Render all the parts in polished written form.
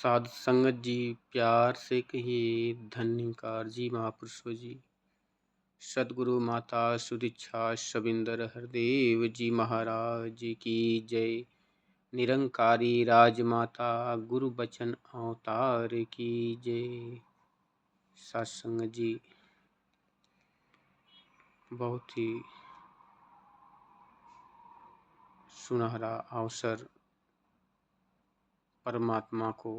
साधु संगत जी, प्यार से कहिए धन्यकार जी महापुरुषों जी। सदगुरु माता सुदीक्षा शबिंदर हरदेव जी महाराज की जय। निरंकारी राजमाता गुरु बचन अवतार की जय। सत्संग जी, बहुत ही सुनहरा अवसर परमात्मा को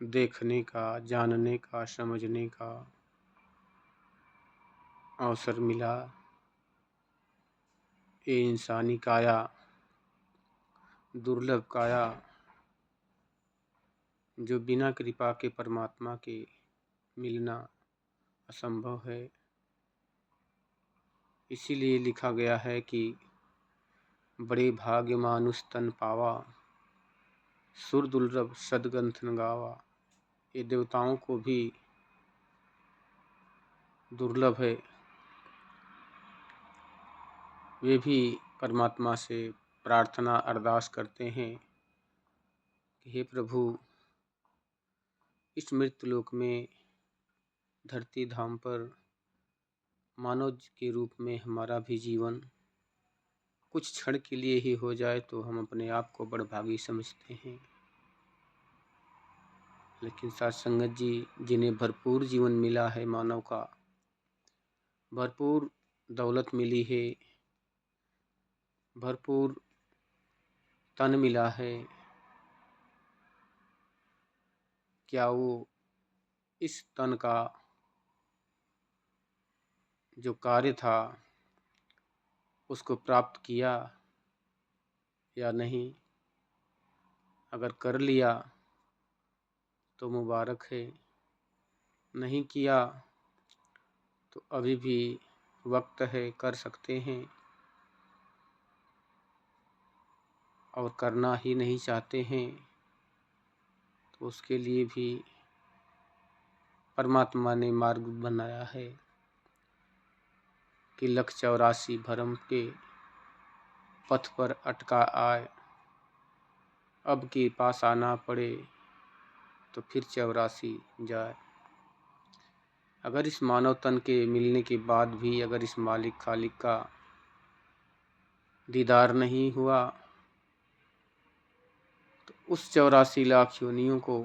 देखने का, जानने का, समझने का अवसर मिला। ये इंसानी काया, दुर्लभ काया, जो बिना कृपा के परमात्मा के मिलना असंभव है। इसीलिए लिखा गया है कि बड़े भाग्य मानुष तन पावा, सुर दुर्लभ सदग्रंथ गावा। ये देवताओं को भी दुर्लभ है, वे भी परमात्मा से प्रार्थना अरदास करते हैं कि हे प्रभु, इस मृत्युलोक में धरती धाम पर मानव के रूप में हमारा भी जीवन कुछ क्षण के लिए ही हो जाए तो हम अपने आप को बड़भागी समझते हैं। लेकिन साथ संगत जी, जिन्हें भरपूर जीवन मिला है, मानव का भरपूर दौलत मिली है, भरपूर तन मिला है, क्या वो इस तन का जो कार्य था उसको प्राप्त किया या नहीं? अगर कर लिया तो मुबारक है, नहीं किया तो अभी भी वक्त है, कर सकते हैं। और करना ही नहीं चाहते हैं तो उसके लिए भी परमात्मा ने मार्ग बनाया है कि 184 भरम के पथ पर अटका आए, अब के पास आना पड़े तो फिर 84 जाए। अगर इस मानव तन के मिलने के बाद भी अगर इस मालिक खालिक का दीदार नहीं हुआ तो उस 84 लाख योनियों को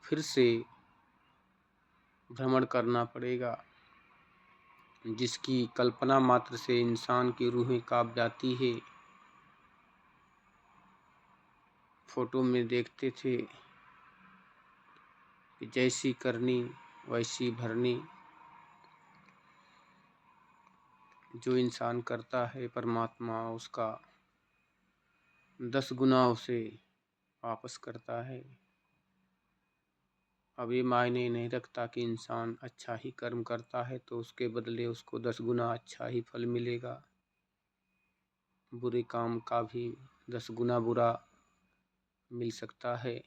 फिर से भ्रमण करना पड़ेगा, जिसकी कल्पना मात्र से इंसान की रूहें कांप जाती है। फोटो में देखते थे कि जैसी करनी वैसी भरनी। जो इंसान करता है परमात्मा उसका 10 गुना उसे वापस करता है। अब ये मायने नहीं रखता कि इंसान अच्छा ही कर्म करता है तो उसके बदले उसको 10 गुना अच्छा ही फल मिलेगा, बुरे काम का भी 10 गुना बुरा मिल सकता है।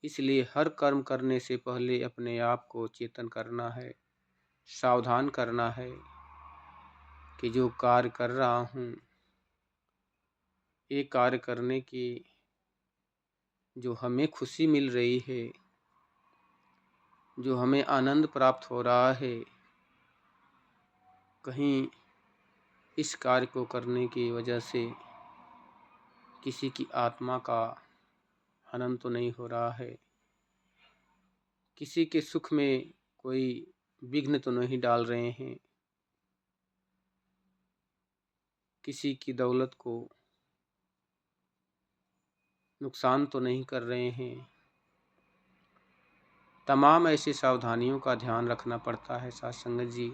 इसलिए हर कर्म करने से पहले अपने आप को चेतन करना है, सावधान करना है कि जो कार्य कर रहा हूँ, ये कार्य करने की जो हमें खुशी मिल रही है, जो हमें आनंद प्राप्त हो रहा है, कहीं इस कार्य को करने की वजह से किसी की आत्मा का हनन तो नहीं हो रहा है, किसी के सुख में कोई विघ्न तो नहीं डाल रहे हैं, किसी की दौलत को नुकसान तो नहीं कर रहे हैं। तमाम ऐसी सावधानियों का ध्यान रखना पड़ता है साथ संगत जी।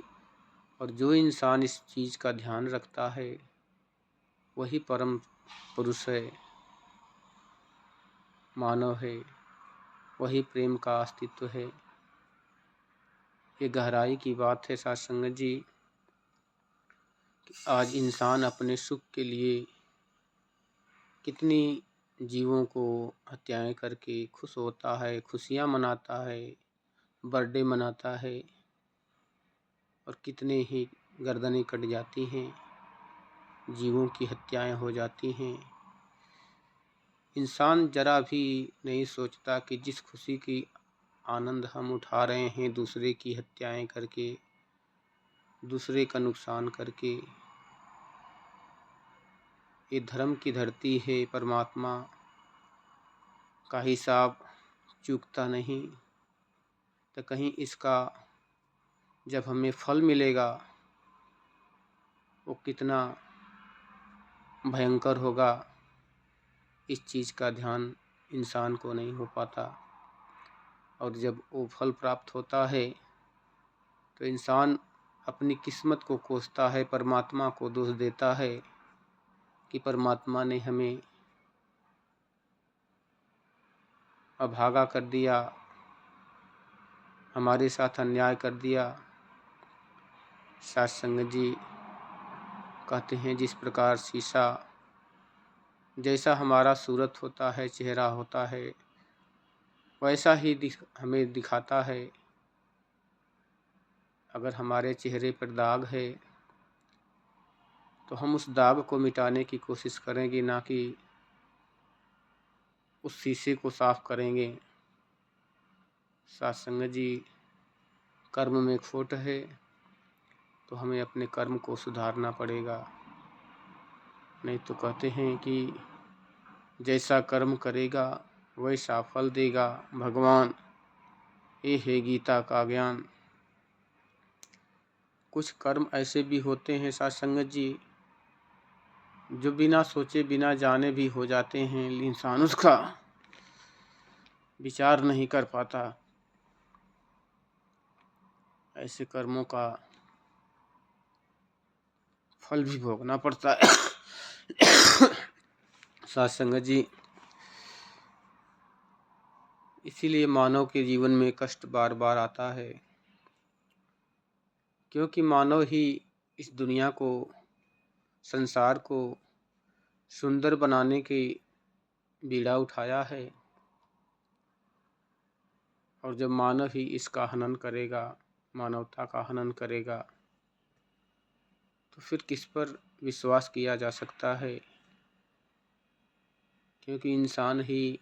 और जो इंसान इस चीज़ का ध्यान रखता है वही परम पुरुष है, मानव है, वही प्रेम का अस्तित्व है। ये गहराई की बात है साथ संगत जी कि आज इंसान अपने सुख के लिए कितनी जीवों को हत्याएं करके खुश होता है, खुशियां मनाता है, बर्थडे मनाता है, और कितने ही गर्दनें कट जाती हैं, जीवों की हत्याएं हो जाती हैं। इंसान जरा भी नहीं सोचता कि जिस खुशी की आनंद हम उठा रहे हैं दूसरे की हत्याएं करके, दूसरे का नुकसान करके, ये धर्म की धरती है, परमात्मा का हिसाब चूकता नहीं। तो कहीं इसका जब हमें फल मिलेगा वो कितना भयंकर होगा, इस चीज़ का ध्यान इंसान को नहीं हो पाता। और जब वो फल प्राप्त होता है तो इंसान अपनी किस्मत को कोसता है, परमात्मा को दोष देता है कि परमात्मा ने हमें अभागा कर दिया, हमारे साथ अन्याय कर दिया। साथ संगत जी कहते हैं जिस प्रकार शीशा जैसा हमारा सूरत होता है, चेहरा होता है, वैसा ही हमें दिखाता है। अगर हमारे चेहरे पर दाग है तो हम उस दाग को मिटाने की कोशिश करेंगे, ना कि उस शीशे को साफ करेंगे। साथ संगत जी कर्म में खोट है तो हमें अपने कर्म को सुधारना पड़ेगा। नहीं तो कहते हैं कि जैसा कर्म करेगा वैसा फल देगा भगवान, ये है गीता का ज्ञान। कुछ कर्म ऐसे भी होते हैं साथ संगत जी जो बिना सोचे बिना जाने भी हो जाते हैं, इंसान उसका विचार नहीं कर पाता। ऐसे कर्मों का फल भी भोगना पड़ता है। साथ संगत जी इसीलिए मानव के जीवन में कष्ट बार बार आता है, क्योंकि मानव ही इस दुनिया को, संसार को सुंदर बनाने की बीड़ा उठाया है। और जब मानव ही इसका हनन करेगा, मानवता का हनन करेगा, तो फिर किस पर विश्वास किया जा सकता है? क्योंकि इंसान ही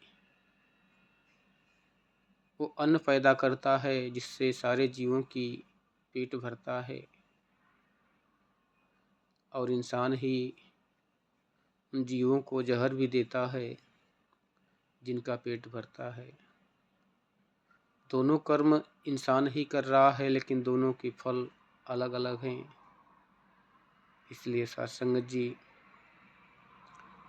वो अन्न पैदा करता है जिससे सारे जीवों की पेट भरता है, और इंसान ही उन जीवों को जहर भी देता है जिनका पेट भरता है। दोनों कर्म इंसान ही कर रहा है, लेकिन दोनों के फल अलग अलग हैं। इसलिए साथ संगत जी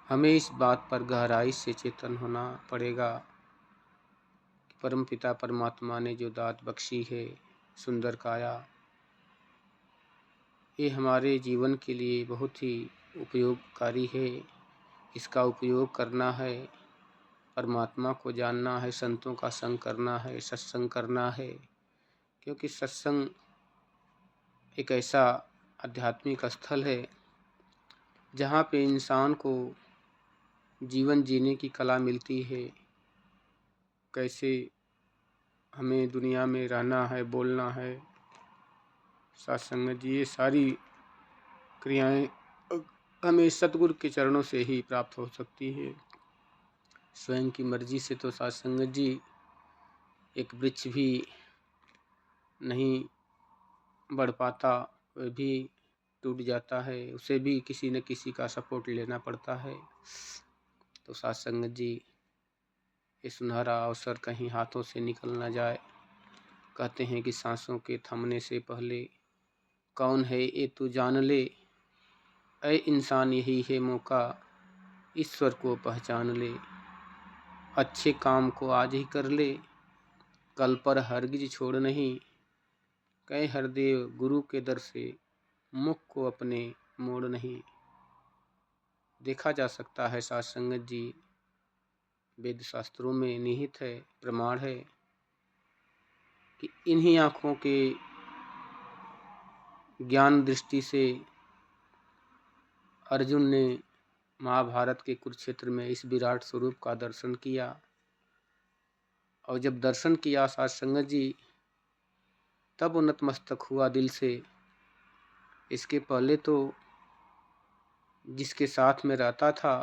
हमें इस बात पर गहराई से चेतन होना पड़ेगा कि परमपिता परमात्मा ने जो दात बख्शी है, सुंदर काया, ये हमारे जीवन के लिए बहुत ही उपयोगकारी है। इसका उपयोग करना है, परमात्मा को जानना है, संतों का संग करना है, सत्संग करना है। क्योंकि सत्संग एक ऐसा आध्यात्मिक स्थल है जहाँ पे इंसान को जीवन जीने की कला मिलती है। कैसे हमें दुनिया में रहना है, बोलना है। साथ संगत जी ये सारी क्रियाएं हमें सतगुरु के चरणों से ही प्राप्त हो सकती है। स्वयं की मर्जी से तो साथ संगत जी एक वृक्ष भी नहीं बढ़ पाता, वह भी टूट जाता है, उसे भी किसी न किसी का सपोर्ट लेना पड़ता है। तो साथ संगत जी ये सुनहरा अवसर कहीं हाथों से निकल ना जाए। कहते हैं कि सांसों के थमने से पहले कौन है ये तू जान ले, ऐ इंसान यही है मौका, ईश्वर को पहचान ले। अच्छे काम को आज ही कर ले, कल पर हरगिज छोड़ नहीं। कह हरदेव गुरु के दर से, मुख को अपने मोड़ नहीं। देखा जा सकता है साथ संगत जी वेद शास्त्रों में निहित है, प्रमाण है कि इन्हीं आँखों के ज्ञान दृष्टि से अर्जुन ने महाभारत के कुरुक्षेत्र में इस विराट स्वरूप का दर्शन किया। और जब दर्शन किया साथ संगत जी तब वो नतमस्तक हुआ दिल से। इसके पहले तो जिसके साथ में रहता था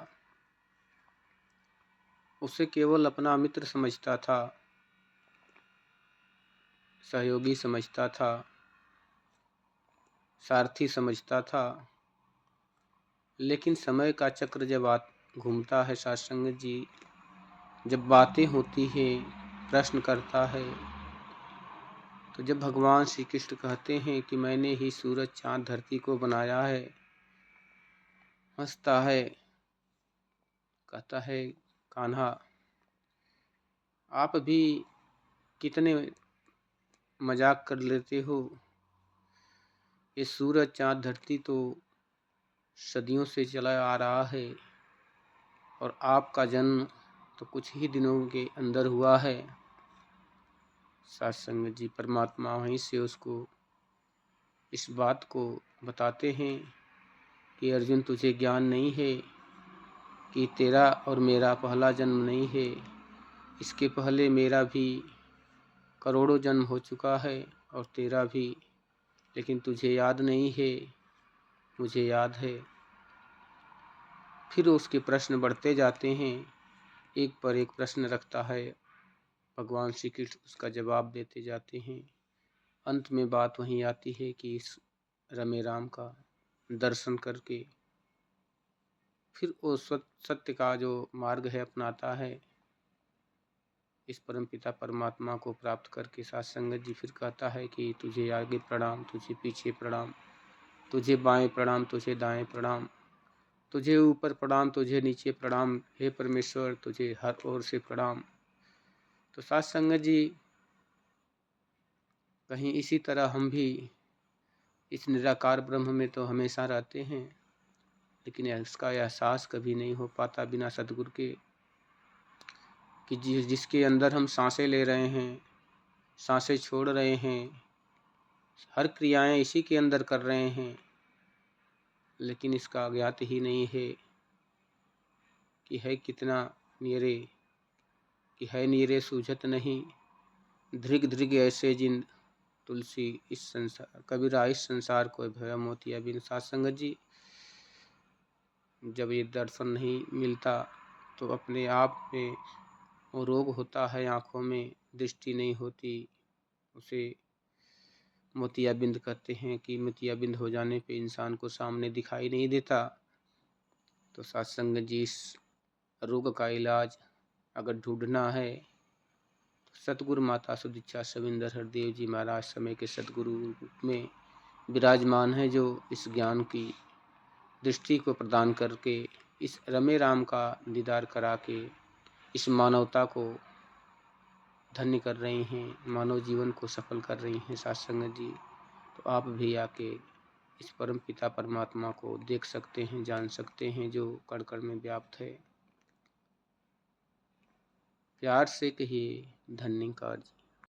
उसे केवल अपना मित्र समझता था, सहयोगी समझता था, सारथी समझता था। लेकिन समय का चक्र जब घूमता है सत्संग जी, जब बातें होती है, प्रश्न करता है, तो जब भगवान श्री कृष्ण कहते हैं कि मैंने ही सूरज चाँद धरती को बनाया है, हंसता है, कहता है कान्हा आप भी कितने मजाक कर लेते हो, ये सूरज चाँद धरती तो सदियों से चला आ रहा है और आपका जन्म तो कुछ ही दिनों के अंदर हुआ है। सत्संग जी परमात्मा वहीं से उसको इस बात को बताते हैं कि अर्जुन तुझे ज्ञान नहीं है कि तेरा और मेरा पहला जन्म नहीं है, इसके पहले मेरा भी करोड़ों जन्म हो चुका है और तेरा भी, लेकिन तुझे याद नहीं है, मुझे याद है। फिर उसके प्रश्न बढ़ते जाते हैं, एक पर एक प्रश्न रखता है, भगवान श्री कृष्ण उसका जवाब देते जाते हैं। अंत में बात वहीं आती है कि इस रमे राम का दर्शन करके फिर वो सत्य का जो मार्ग है अपनाता है, इस परम पिता परमात्मा को प्राप्त करके। सत्संग जी फिर कहता है कि तुझे आगे प्रणाम, तुझे पीछे प्रणाम, तुझे बाएं प्रणाम, तुझे दाएं प्रणाम, तुझे ऊपर प्रणाम, तुझे नीचे प्रणाम, हे परमेश्वर तुझे हर ओर से प्रणाम। तो सत्संग जी कहीं इसी तरह हम भी इस निराकार ब्रह्म में तो हमेशा रहते हैं, लेकिन इसका एहसास कभी नहीं हो पाता बिना सद्गुरु के, कि जिसके अंदर हम सांसें ले रहे हैं, सांसें छोड़ रहे हैं, हर क्रियाएं इसी के अंदर कर रहे हैं, लेकिन इसका ज्ञात ही नहीं है कि है कितना नीरे, कि है नीरे सूझत नहीं, धृग धृग ऐसे जिन तुलसी इस संसार, कबीरा इस संसार को भय मोतिया बिन। सत्संग जी जब ये दर्शन नहीं मिलता तो अपने आप में वो रोग होता है, आँखों में दृष्टि नहीं होती, उसे मोतियाबिंद कहते हैं कि मोतियाबिंद हो जाने पे इंसान को सामने दिखाई नहीं देता। तो सत्संग जी इस रोग का इलाज अगर ढूंढना है तो सतगुरु माता सुदीक्षा सविंदर हरदेव जी महाराज समय के सतगुरु रूप में विराजमान है, जो इस ज्ञान की दृष्टि को प्रदान करके इस रमे राम का दीदार करा के इस मानवता को धन्य कर रही हैं, मानव जीवन को सफल कर रही हैं सत्संग जी। तो आप भी आके इस परम पिता परमात्मा को देख सकते हैं, जान सकते हैं, जो कण कण में व्याप्त है। प्यार से कहिए धन्यकार जी।